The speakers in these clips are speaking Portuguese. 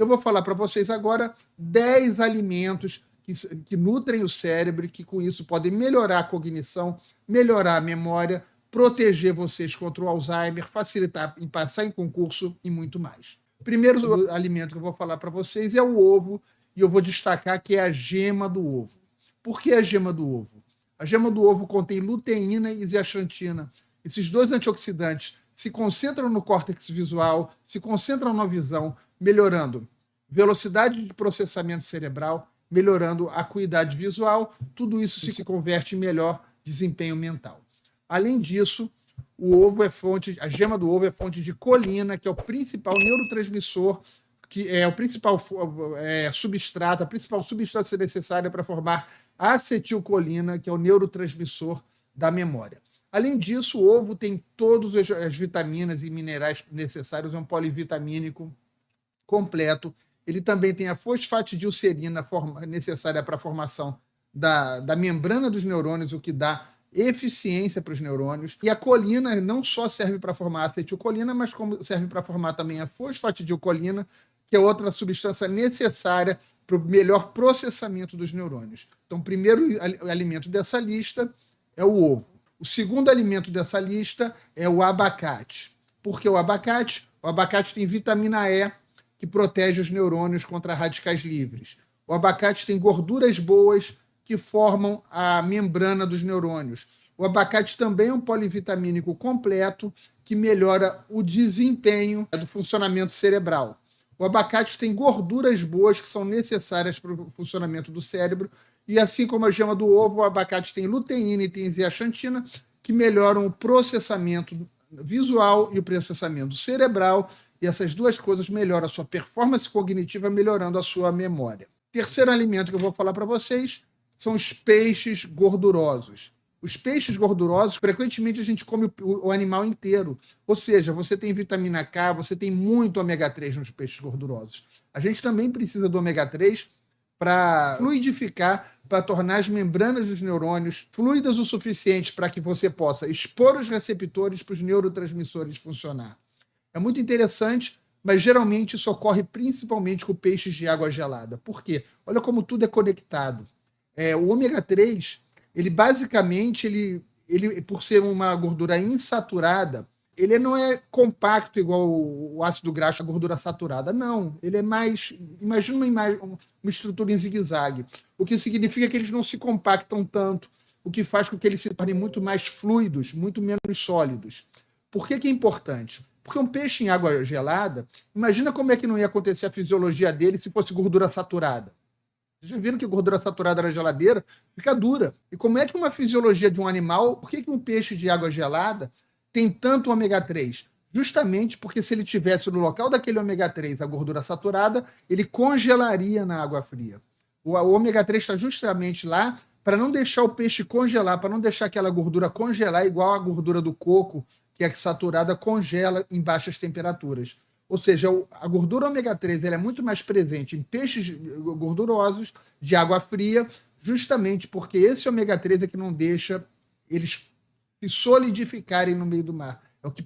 Eu vou falar para vocês agora 10 alimentos que nutrem o cérebro e que com isso podem melhorar a cognição, melhorar a memória, proteger vocês contra o Alzheimer, facilitar em passar em concurso e muito mais. Primeiro alimento que eu vou falar para vocês é o ovo, e eu vou destacar que é a gema do ovo. Por que a gema do ovo? A gema do ovo contém luteína e zeaxantina. Esses dois antioxidantes se concentram no córtex visual, se concentram na visão, melhorando velocidade de processamento cerebral, melhorando a acuidade visual, tudo isso se converte em melhor desempenho mental. Além disso, a gema do ovo é fonte de colina, que é o principal neurotransmissor, que é o principal substrato, a principal substância necessária para formar a acetilcolina, que é o neurotransmissor da memória. Além disso, o ovo tem todas as vitaminas e minerais necessários, é um polivitamínico completo. Ele também tem a fosfatidilcerina necessária para a formação da membrana dos neurônios, o que dá eficiência para os neurônios. E a colina não só serve para formar a acetilcolina, mas como serve para formar também a fosfatidilcolina, que é outra substância necessária para o melhor processamento dos neurônios. Então, o primeiro alimento dessa lista é o ovo. O segundo alimento dessa lista é o abacate. Por que o abacate? O abacate tem vitamina E, que protege os neurônios contra radicais livres. O abacate tem gorduras boas, que formam a membrana dos neurônios. O abacate também é um polivitamínico completo, que melhora o desempenho do funcionamento cerebral. O abacate tem gorduras boas que são necessárias para o funcionamento do cérebro, e assim como a gema do ovo, o abacate tem luteína e tem zeaxantina, que melhoram o processamento visual e o processamento cerebral, e essas duas coisas melhoram a sua performance cognitiva, melhorando a sua memória. Terceiro alimento que eu vou falar para vocês são os peixes gordurosos. Os peixes gordurosos, frequentemente a gente come o animal inteiro. Ou seja, você tem vitamina K, você tem muito ômega 3 nos peixes gordurosos. A gente também precisa do ômega 3 para fluidificar, para tornar as membranas dos neurônios fluidas o suficiente para que você possa expor os receptores para os neurotransmissores funcionar. É muito interessante, mas geralmente isso ocorre principalmente com peixes de água gelada. Por quê? Olha como tudo é conectado. O ômega 3, ele basicamente, ele, por ser uma gordura insaturada, ele não é compacto igual o ácido graxo, a gordura saturada. Não, ele é mais... Imagina uma estrutura em zigue-zague. O que significa que eles não se compactam tanto, o que faz com que eles se tornem muito mais fluidos, muito menos sólidos. Por que é importante? Porque um peixe em água gelada, imagina como é que não ia acontecer a fisiologia dele se fosse gordura saturada. Vocês já viram que gordura saturada na geladeira fica dura. E como é que uma fisiologia de um animal, por que um peixe de água gelada tem tanto ômega 3? Justamente porque se ele tivesse no local daquele ômega 3 a gordura saturada, ele congelaria na água fria. O ômega 3 está justamente lá para não deixar o peixe congelar, para não deixar aquela gordura congelar igual a gordura do coco, que é saturada, congela em baixas temperaturas. Ou seja, a gordura ômega 3 ela é muito mais presente em peixes gordurosos de água fria, justamente porque esse ômega 3 é que não deixa eles se solidificarem no meio do mar. É o que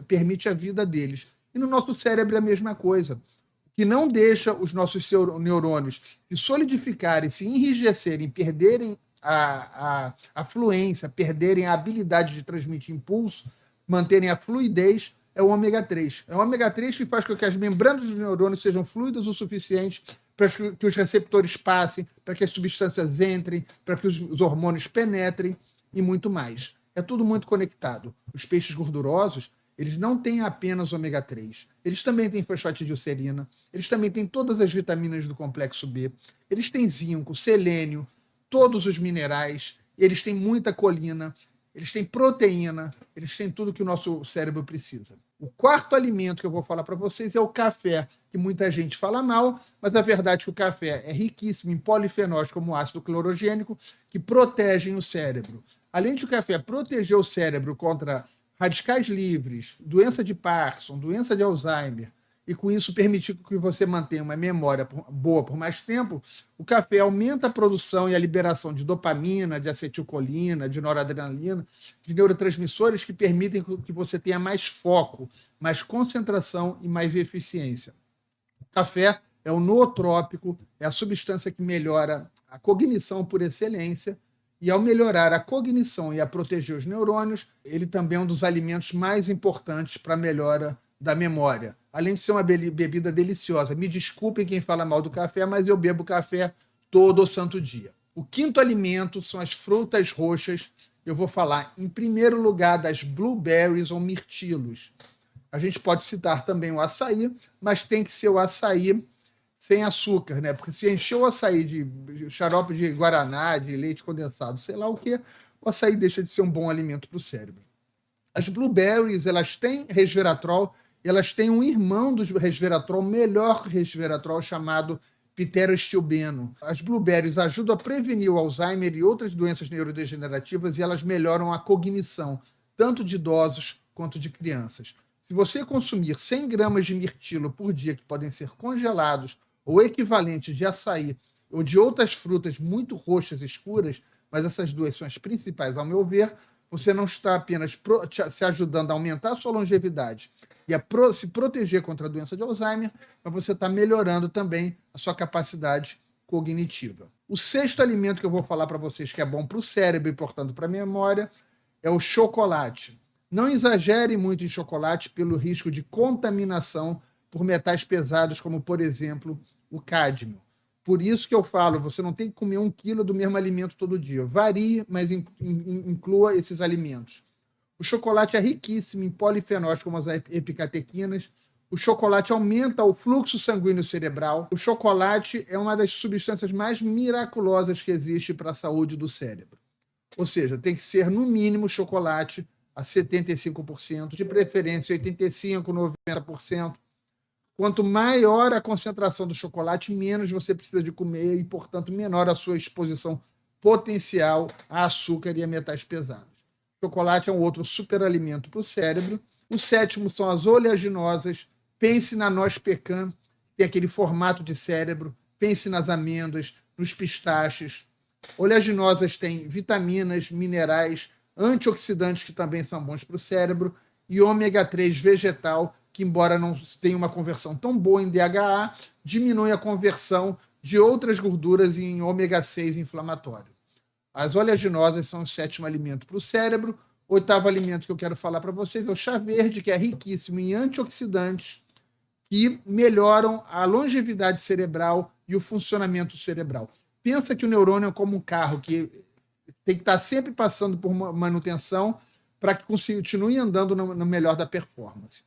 permite a vida deles. E no nosso cérebro é a mesma coisa. O que não deixa os nossos neurônios se solidificarem, se enrijecerem, perderem a fluência, perderem a habilidade de transmitir impulso, manterem a fluidez, é o ômega 3. É o ômega 3 que faz com que as membranas dos neurônios sejam fluidas o suficiente para que os receptores passem, para que as substâncias entrem, para que os hormônios penetrem e muito mais. É tudo muito conectado. Os peixes gordurosos, eles não têm apenas ômega 3. Eles também têm fosfatidilcerina, eles também têm todas as vitaminas do complexo B, eles têm zinco, selênio, todos os minerais, eles têm muita colina, eles têm proteína, eles têm tudo que o nosso cérebro precisa. O quarto alimento que eu vou falar para vocês é o café, que muita gente fala mal, mas a verdade é que o café é riquíssimo em polifenóis como o ácido clorogênico, que protegem o cérebro. Além de o café proteger o cérebro contra radicais livres, doença de Parkinson, doença de Alzheimer, e com isso permitir que você mantenha uma memória boa por mais tempo, o café aumenta a produção e a liberação de dopamina, de acetilcolina, de noradrenalina, de neurotransmissores que permitem que você tenha mais foco, mais concentração e mais eficiência. O café é o nootrópico, é a substância que melhora a cognição por excelência, e ao melhorar a cognição e a proteger os neurônios, ele também é um dos alimentos mais importantes para a melhora da memória. Além de ser uma bebida deliciosa. Me desculpem quem fala mal do café, mas eu bebo café todo o santo dia. O quinto alimento são as frutas roxas. Eu vou falar, em primeiro lugar, das blueberries ou mirtilos. A gente pode citar também o açaí, mas tem que ser o açaí sem açúcar, né? Porque se encher o açaí de xarope de guaraná, de leite condensado, sei lá o que, o açaí deixa de ser um bom alimento para o cérebro. As blueberries, elas têm resveratrol, elas têm um irmão do resveratrol, melhor resveratrol, chamado pteroestilbeno. As blueberries ajudam a prevenir o Alzheimer e outras doenças neurodegenerativas e elas melhoram a cognição, tanto de idosos quanto de crianças. Se você consumir 100 gramas de mirtilo por dia, que podem ser congelados ou equivalentes de açaí ou de outras frutas muito roxas escuras, mas essas duas são as principais, ao meu ver, você não está apenas se ajudando a aumentar a sua longevidade e a se proteger contra a doença de Alzheimer, mas você está melhorando também a sua capacidade cognitiva. O sexto alimento que eu vou falar para vocês que é bom para o cérebro e, portanto, para a memória, é o chocolate. Não exagere muito em chocolate pelo risco de contaminação por metais pesados, como, por exemplo, o cádmio. Por isso que eu falo, você não tem que comer 1 quilo do mesmo alimento todo dia. Varie, mas inclua esses alimentos. O chocolate é riquíssimo em polifenóis, como as epicatequinas. O chocolate aumenta o fluxo sanguíneo cerebral. O chocolate é uma das substâncias mais miraculosas que existe para a saúde do cérebro. Ou seja, tem que ser, no mínimo, chocolate a 75%, de preferência 85%, 90%. Quanto maior a concentração do chocolate, menos você precisa de comer e, portanto, menor a sua exposição potencial a açúcar e a metais pesados. Chocolate é um outro superalimento para o cérebro. O sétimo são as oleaginosas. Pense na noz pecan, que tem aquele formato de cérebro. Pense nas amêndoas, nos pistaches. Oleaginosas têm vitaminas, minerais, antioxidantes que também são bons para o cérebro e ômega 3 vegetal, que embora não tenha uma conversão tão boa em DHA, diminui a conversão de outras gorduras em ômega 6 inflamatório. As oleaginosas são o sétimo alimento para o cérebro. O oitavo alimento que eu quero falar para vocês é o chá verde, que é riquíssimo em antioxidantes que melhoram a longevidade cerebral e o funcionamento cerebral. Pensa que o neurônio é como um carro que tem que estar sempre passando por manutenção para que continue andando no melhor da performance.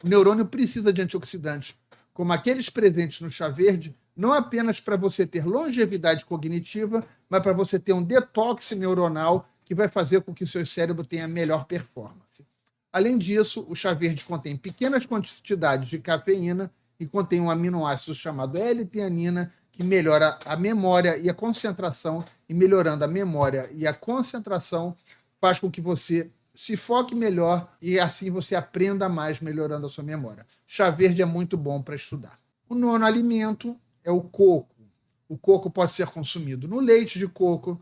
O neurônio precisa de antioxidantes, como aqueles presentes no chá verde, não apenas para você ter longevidade cognitiva, mas para você ter um detox neuronal que vai fazer com que o seu cérebro tenha melhor performance. Além disso, o chá verde contém pequenas quantidades de cafeína e contém um aminoácido chamado L-teanina, que melhora a memória e a concentração, e melhorando a memória e a concentração faz com que você se foque melhor e assim você aprenda mais, melhorando a sua memória. Chá verde é muito bom para estudar. O nono alimento é o coco. O coco pode ser consumido no leite de coco,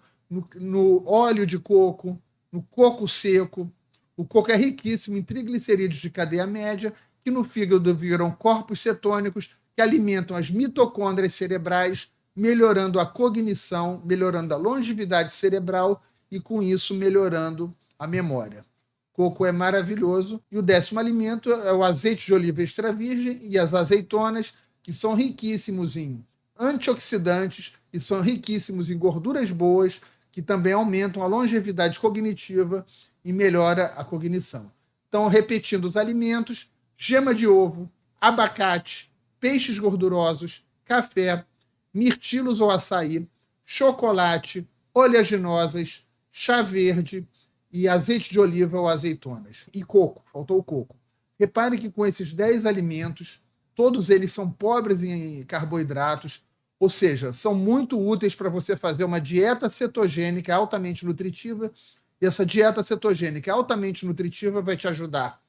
no óleo de coco, no coco seco. O coco é riquíssimo em triglicerídeos de cadeia média, que no fígado viram corpos cetônicos que alimentam as mitocôndrias cerebrais, melhorando a cognição, melhorando a longevidade cerebral e, com isso, melhorando a memória. Coco é maravilhoso. E o 10º alimento é o azeite de oliva extra virgem e as azeitonas, que são riquíssimos em antioxidantes e são riquíssimos em gorduras boas, que também aumentam a longevidade cognitiva e melhora a cognição. Então, repetindo os alimentos: gema de ovo, abacate, peixes gordurosos, café, mirtilos ou açaí, chocolate, oleaginosas, chá verde e azeite de oliva ou azeitonas. E coco, faltou o coco. Repare que com esses 10 alimentos, todos eles são pobres em carboidratos, ou seja, são muito úteis para você fazer uma dieta cetogênica altamente nutritiva. E essa dieta cetogênica altamente nutritiva vai te ajudar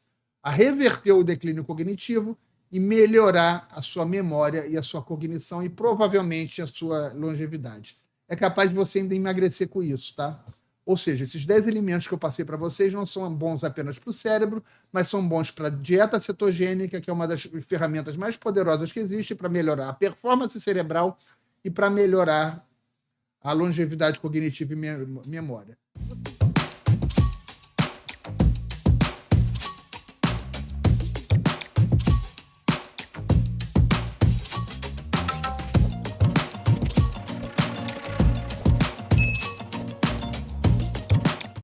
a reverter o declínio cognitivo e melhorar a sua memória e a sua cognição e provavelmente a sua longevidade. É capaz de você ainda emagrecer com isso, tá? Ou seja, esses 10 alimentos que eu passei para vocês não são bons apenas para o cérebro, mas são bons para a dieta cetogênica, que é uma das ferramentas mais poderosas que existe para melhorar a performance cerebral e para melhorar a longevidade cognitiva e memória.